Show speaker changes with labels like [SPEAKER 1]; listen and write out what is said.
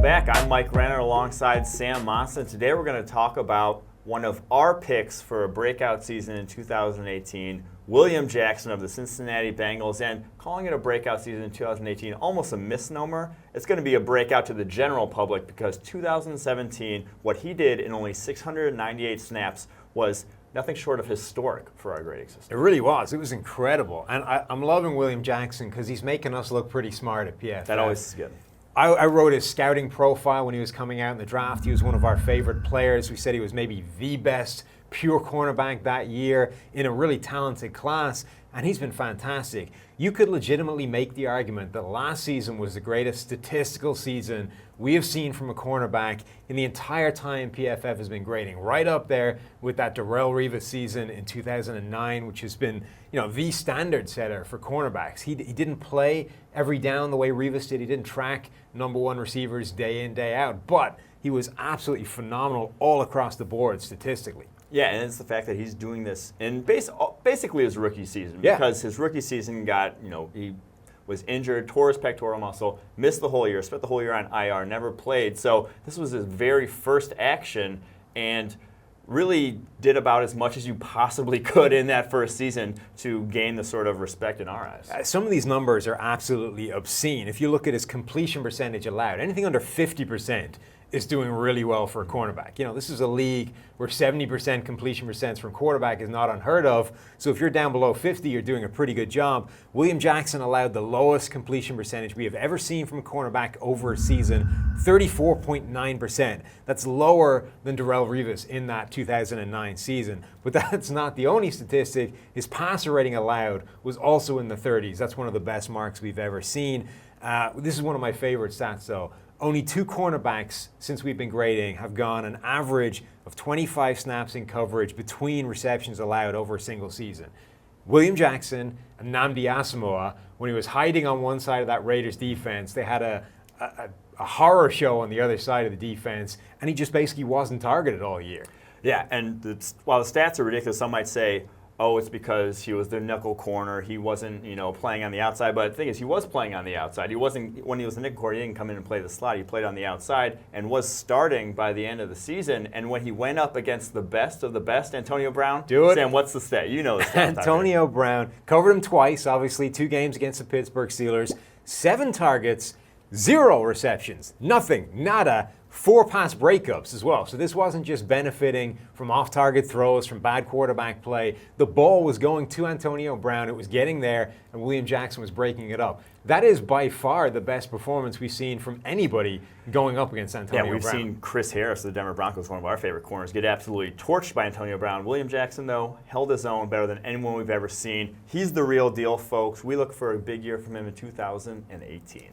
[SPEAKER 1] back. I'm Mike Renner alongside Sam Monson. Today we're going to talk about one of our picks for a breakout season in 2018, William Jackson of the Cincinnati Bengals. And calling it a breakout season in 2018, almost a misnomer. It's going to be a breakout to the general public because 2017, what he did in only 698 snaps was nothing short of historic for our grading system.
[SPEAKER 2] It really was. It was incredible. And I'm loving William Jackson because he's making us look pretty smart at PFF.
[SPEAKER 1] That always is good.
[SPEAKER 2] I wrote his scouting profile when he was coming out in the draft. He was one of our favorite players. We said he was maybe the best pure cornerback that year in a really talented class, and he's been fantastic. You could legitimately make the argument that last season was the greatest statistical season we have seen from a cornerback in the entire time PFF has been grading, right up there with that Darrelle Revis season in 2009, which has been, the standard setter for cornerbacks. He didn't play every down the way Revis did. He didn't track number one receivers day in, day out, but he was absolutely phenomenal all across the board statistically.
[SPEAKER 1] Yeah, and it's the fact that he's doing this in basically his rookie season. Because his rookie season he was injured, tore his pectoral muscle, missed the whole year, spent the whole year on IR, never played. So this was his very first action and really did about as much as you possibly could in that first season to gain the sort of respect in our eyes.
[SPEAKER 2] Some of these numbers are absolutely obscene. If you look at his completion percentage allowed, anything under 50% is doing really well for a cornerback. This is a league where 70% completion percent from quarterback is not unheard of. So if you're down below 50, you're doing a pretty good job. William Jackson allowed the lowest completion percentage we have ever seen from a cornerback over a season, 34.9%. That's lower than Darrelle Revis in that 2009 season. But that's not the only statistic. His passer rating allowed was also in the 30s. That's one of the best marks we've ever seen. This is one of my favorite stats, though. Only two cornerbacks since we've been grading have gone an average of 25 snaps in coverage between receptions allowed over a single season. William Jackson and Nnamdi Asomugha, when he was hiding on one side of that Raiders defense, they had a horror show on the other side of the defense, and he just basically wasn't targeted all year.
[SPEAKER 1] Yeah, and while the stats are ridiculous, some might say, oh, it's because he was the nickel corner. He wasn't, playing on the outside. But the thing is, he was playing on the outside. He wasn't, when he was the nickel corner, he didn't come in and play the slot. He played on the outside and was starting by the end of the season. And when he went up against the best of the best, Antonio Brown.
[SPEAKER 2] Do it.
[SPEAKER 1] Sam, what's the stat? You know the stat.
[SPEAKER 2] Antonio Brown covered him twice, obviously, 2 games against the Pittsburgh Steelers. 7 targets, 0 receptions, nothing, nada. 4 pass breakups as well. So this wasn't just benefiting from off-target throws, from bad quarterback play. The ball was going to Antonio Brown. It was getting there, and William Jackson was breaking it up. That is by far the best performance we've seen from anybody going up against Antonio Brown.
[SPEAKER 1] Yeah, we've seen Chris Harris of the Denver Broncos, one of our favorite corners, get absolutely torched by Antonio Brown. William Jackson, though, held his own better than anyone we've ever seen. He's the real deal, folks. We look for a big year from him in 2018.